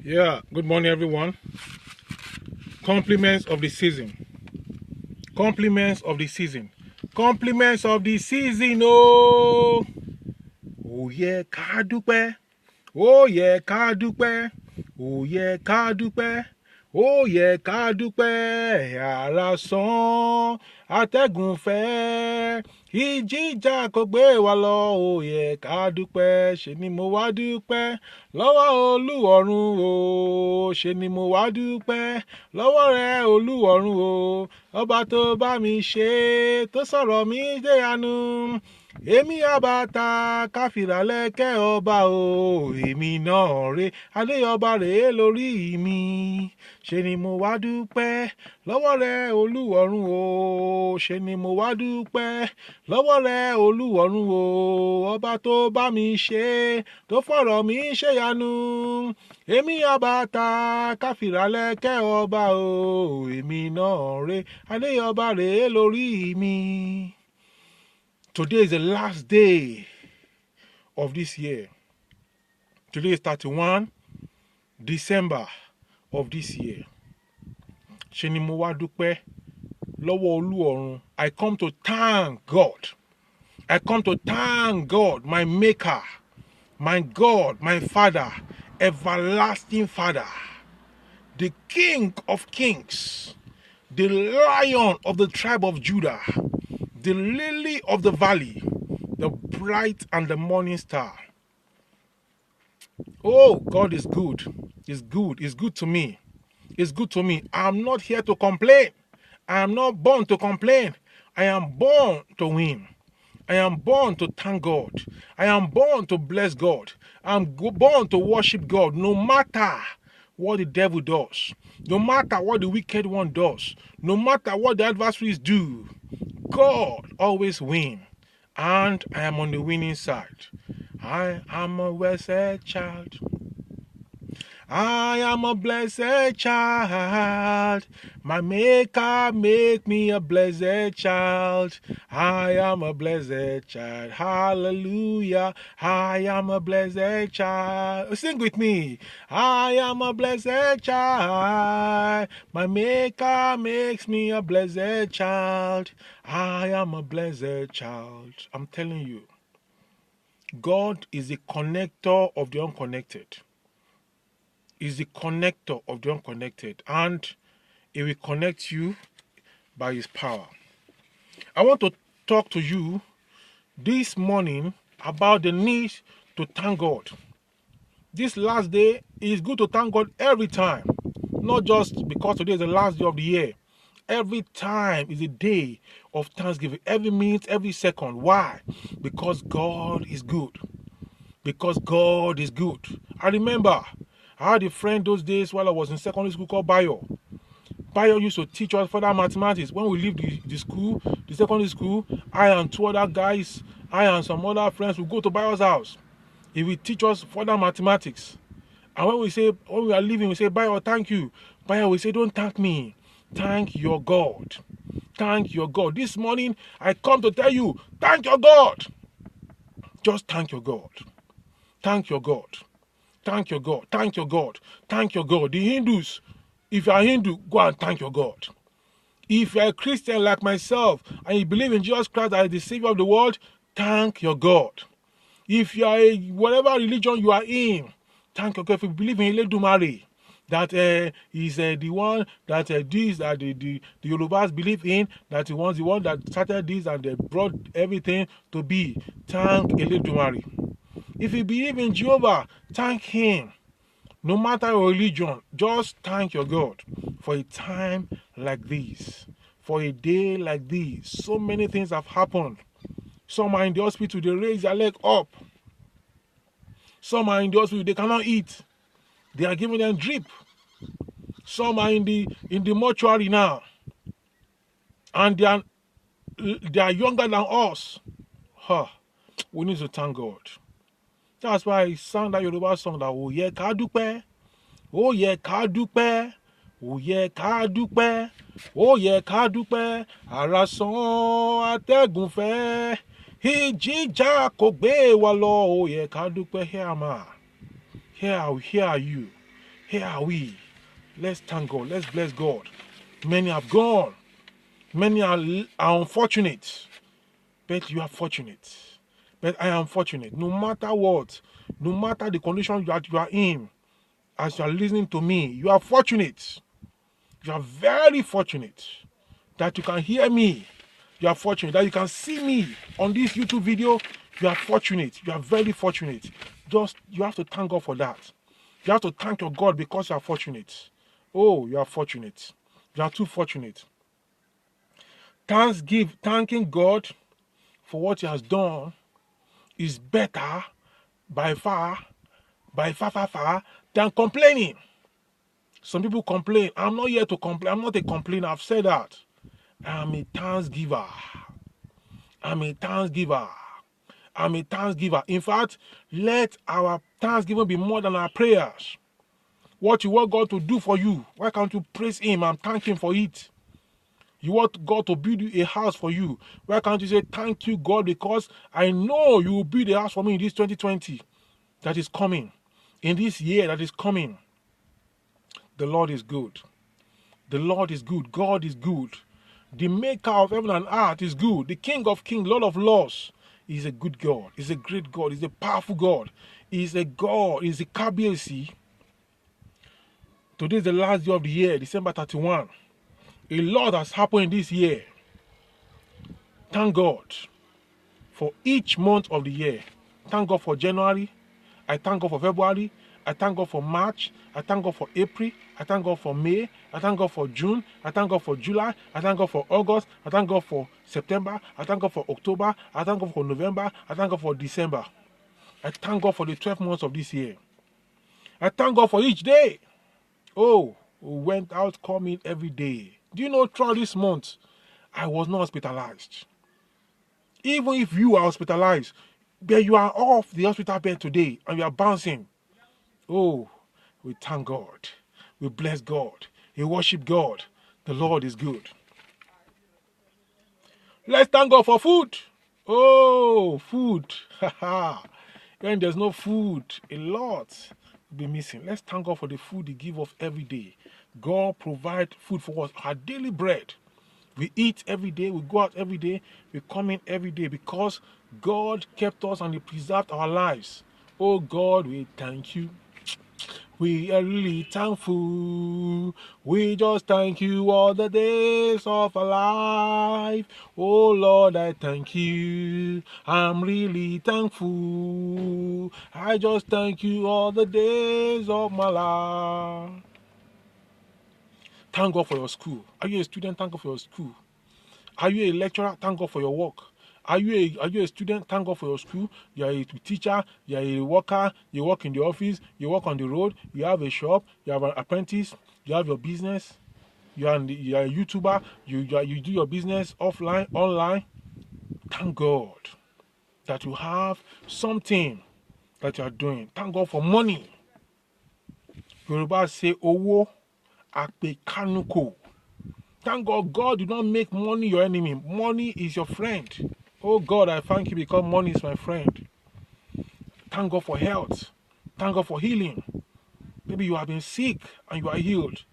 Yeah, good morning, everyone. Compliments of the season. Compliments of the season. Compliments of the season. Oh, oh yeah, ká dúpẹ́. Oh yeah, ká dúpẹ́. Oh yeah, ká dúpẹ́. Oh yeah, ká dúpẹ́. Ara sán, atẹ́gùn fẹ́. Ìjìjà kò gbé wa lọ. Oh yeah, ká dúpẹ́. Ṣe ni mo wá dúpẹ́ lọ́wọ́ Olúọ̀run o. Ṣe ni mo wá dúpẹ́ lọ́wọ́ rẹ Olúọ̀run o. Ọba tó bá mi ṣe, tó sọ̀rọ̀ mi déyanu. Èmi àbàtà káfìràlẹ́kẹ́ ọba o. Èmi náà rè adé ọba rèé lórí mi. Ṣe ni mo wá dúpẹ́ lọ́wọ́ rẹ Olúọ̀run o. Ṣe ni mo wá dúpẹ́ lọ́wọ́ rẹ Olúọ̀run o. Ọba tó bá mi ṣe, tó fọ̀rọ̀ mi ṣèyanu. Èmi àbàtà káfìràlẹ́kẹ́ ọba o. Èmi náà rè adé ọba rèé lórí mi. Today is the last day of this year. Today is 31 December of this year. Ṣe ni mo wá dúpẹ́ lọ́wọ́ Olúọ̀run. I come to thank God. I come to thank God, my maker, my God, my Father, everlasting Father, the King of kings, the Lion of the tribe of Judah, the lily of the valley, the bright and the morning star. Oh, God is good. He's good. He's good to me. It's good to me. I'm not here to complain. I am not born to complain. I am born to win. I am born to thank God. I am born to bless God. I'm born to worship God no matter what the devil does, no matter what the wicked one does, no matter what the adversaries do. God always wins, and I am on the winning side. I am a blessed child. I am a blessed child. My maker make me a blessed child. I am a blessed child. Hallelujah. I am a blessed child. Sing with me. I am a blessed child. My maker makes me a blessed child. I am a blessed child. I'm telling you, God is the connector of the unconnected. Is the connector of the unconnected, and He will connect you by His power. I want to talk to you this morning about the need to thank God. This last day, it is good to thank God every time, not just because today is the last day of the year. Every time is a day of thanksgiving, every minute, every second. Why? Because God is good. Because God is good. I remember I had a friend those days while I was in secondary school called Bayo. Bayo used to teach us further mathematics. When we leave the school, the secondary school, I and two other guys, I and some other friends would go to Bayo's house. He will teach us further mathematics. And when we are leaving, we say, Bayo, thank you. Bayo will say, don't thank me. Thank your God. Thank your God. This morning, I come to tell you, thank your God. Just thank your God. Thank your God. Thank your God. Thank your God. Thank your God. The Hindus, if you are Hindu, go and thank your God. If you are a Christian like myself and you believe in Jesus Christ as the Savior of the world, thank your God. If you are whatever religion you are in, thank your God. If you believe in Eledumare, that is the one that the Yorubas believe in, that he was the one that started this and they brought everything to be. Thank Eledumare. If you believe in Jehovah, thank Him. No matter your religion, just thank your God for a time like this, for a day like this. So many things have happened. Some are in the hospital, they raise their leg up. Some are in the hospital, they cannot eat. They are giving them drip. Some are in the mortuary now, and they are younger than us. We need to thank God. That's why I sang that Yoruba song that oh yeah ká dúpẹ́, oh yeah ká dúpẹ́, oh yeah ká dúpẹ́, oh yeah ká dúpẹ́, ara sán atẹ́gùn fẹ́, ìjìjà kò gbé wa lọ, oh yeah ká dúpẹ́. Here am I. Here are you. Here are we. Let's thank God. Let's bless God. Many have gone. Many are unfortunate. But you are fortunate. But I am fortunate. No matter what, no matter the condition that you are in, as you are listening to me, you are fortunate. You are very fortunate that you can hear me. You are fortunate that you can see me on this YouTube video. You are fortunate. You are very fortunate. Just, you have to thank God for that. You have to thank your God because you are fortunate. Oh, you are fortunate. You are too fortunate. Thanking God for what He has done is better by far, far, than complaining. Some people complain. I'm not here to complain. I'm not a complainer. I've said that. I'm a thanksgiver. I'm a thanksgiver. I'm a thanksgiver. In fact, let our thanksgiving be more than our prayers. What you want God to do for you, why can't you praise Him and thank Him for it? You want God to build you a house for you, why can't you say, thank you, God, because I know you will build a house for me in this 2020 that is coming, in this year that is coming. The Lord is good. The Lord is good. God is good. The maker of heaven and earth is good. The King of kings, Lord of lords, is a good God. He's a great God. He's a powerful God. He's a God. He's a KBC. Today is the last day of the year, December 31. A lot has happened this year. Thank God for each month of the year. Thank God for January. I thank God for February. I thank God for March. I thank God for April. I thank God for May. I thank God for June. I thank God for July. I thank God for August. I thank God for September. I thank God for October. I thank God for November. I thank God for December. I thank God for the 12 months of this year. I thank God for each day. Oh, we went out coming every day. Do you know, throughout this month, I was not hospitalized. Even if you are hospitalized, but you are off the hospital bed today and you are bouncing. Oh, we thank God. We bless God. We worship God. The Lord is good. Let's thank God for food. Oh, food. When there's no food, a lot will be missing. Let's thank God for the food He gives us every day. God provides food for us, our daily bread. We eat every day, we go out every day, we come in every day because God kept us and He preserved our lives. Oh God, we thank you. We are really thankful. We just thank you all the days of our life. Oh Lord, I thank you. I'm really thankful. I just thank you all the days of my life. Thank God for your school. Are you a student? Thank God for your school. Are you a lecturer? Thank God for your work. Are you a student? Thank God for your school. You are a teacher. You are a worker. You work in the office. You work on the road. You have a shop. You have an apprentice. You have your business. You are a YouTuber. You do your business offline, online. Thank God that you have something that you are doing. Thank God for money. Yoruba say owo ape kanuko. Thank God, God did not make money your enemy. Money is your friend. Oh God, I thank you because money is my friend. Thank God for health. Thank God for healing. Maybe you have been sick and you are healed.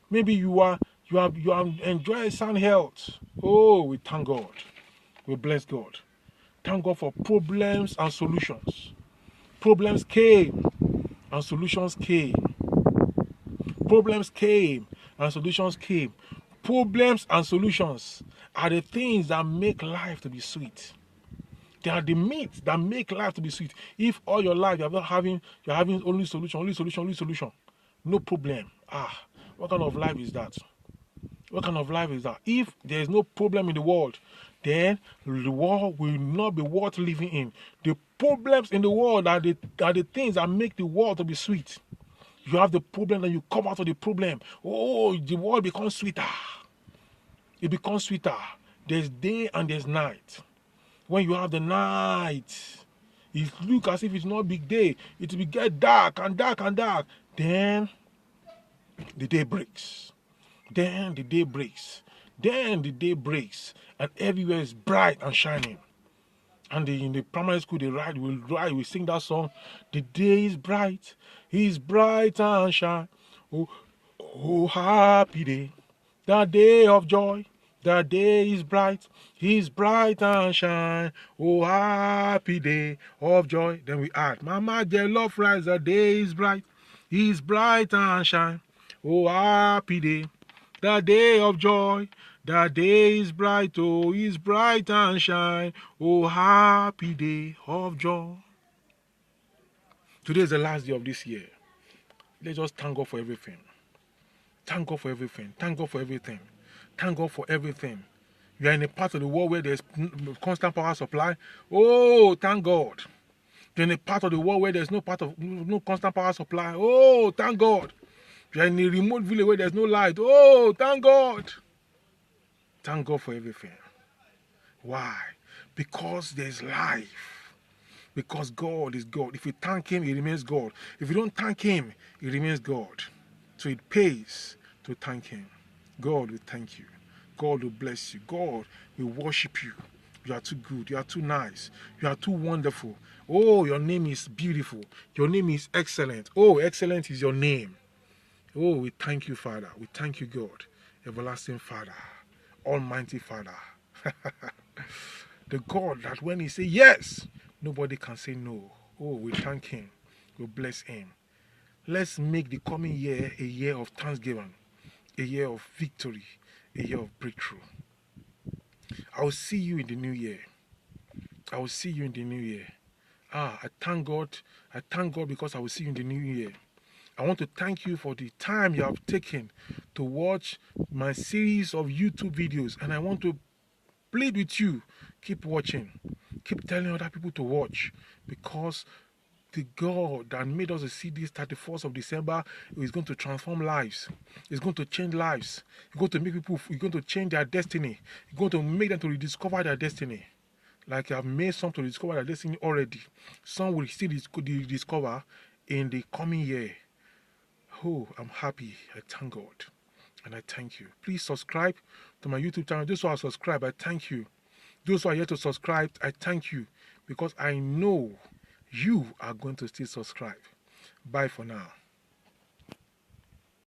Maybe you have enjoyed sound health. Oh, we thank God. We bless God. Thank God for problems and solutions. Problems came and solutions came. Problems came and solutions came. Problems and solutions are the things that make life to be sweet. They are the meat that make life to be sweet. If all your life you're having only solution, no problem. What kind of life is that? What kind of life is that? If there is no problem in the world, then the world will not be worth living in. The problems in the world are the things that make the world to be sweet. You have the problem, then you come out of the problem. Oh, the world becomes sweeter. It becomes sweeter. There's day and there's night. When you have the night, it looks as if it's not a big day. It will get dark and dark and dark. Then the day breaks. Then the day breaks. Then the day breaks. And everywhere is bright and shining. And in the primary school, we sing that song. The day is bright and shine. Oh, oh, happy day, the day of joy. The day is bright and shine. Oh, happy day of joy. Then we add, Mama, dear love rise, the day is bright and shine. Oh, happy day, the day of joy. The day is bright and shine. Oh, happy day of joy. Today is the last day of this year. Let's just thank God for everything. Thank God for everything. Thank God for everything. Thank God for everything. You are in a part of the world where there's constant power supply. Oh, thank God. You're in a part of the world where there's no constant power supply. Oh, thank God. You're in a remote village where there's no light. Oh, thank God. Thank God for everything. Why? Because there's life. Because God is God. If you thank Him, He remains God. If you don't thank Him, He remains God. So it pays to thank Him. God will thank you. God will bless you. God will worship you. You are too good. You are too nice. You are too wonderful. Oh, your name is beautiful. Your name is excellent. Oh, excellent is your name. Oh, we thank you, Father. We thank you, God. Everlasting Father. Almighty Father. The God that when He say yes, nobody can say no. Oh, we thank Him. We bless Him. Let's make the coming year a year of thanksgiving, a year of victory, a year of breakthrough. I will see you in the new year. I will see you in the new year. I thank God. I thank God because I will see you in the new year. I want to thank you for the time you have taken to watch my series of YouTube videos. And I want to plead with you. Keep watching. Keep telling other people to watch. Because the God that made us to see this 31st of December is going to transform lives. It's going to change lives. It's going to make people, it's going to change their destiny. It's going to make them to rediscover their destiny. Like I've made some to discover their destiny already. Some will still discover in the coming year. Oh, I'm happy. I thank God. And I thank you. Please subscribe to my YouTube channel. Those who are subscribed, I thank you. Those who are yet to subscribe, I thank you. Because I know you are going to still subscribe. Bye for now.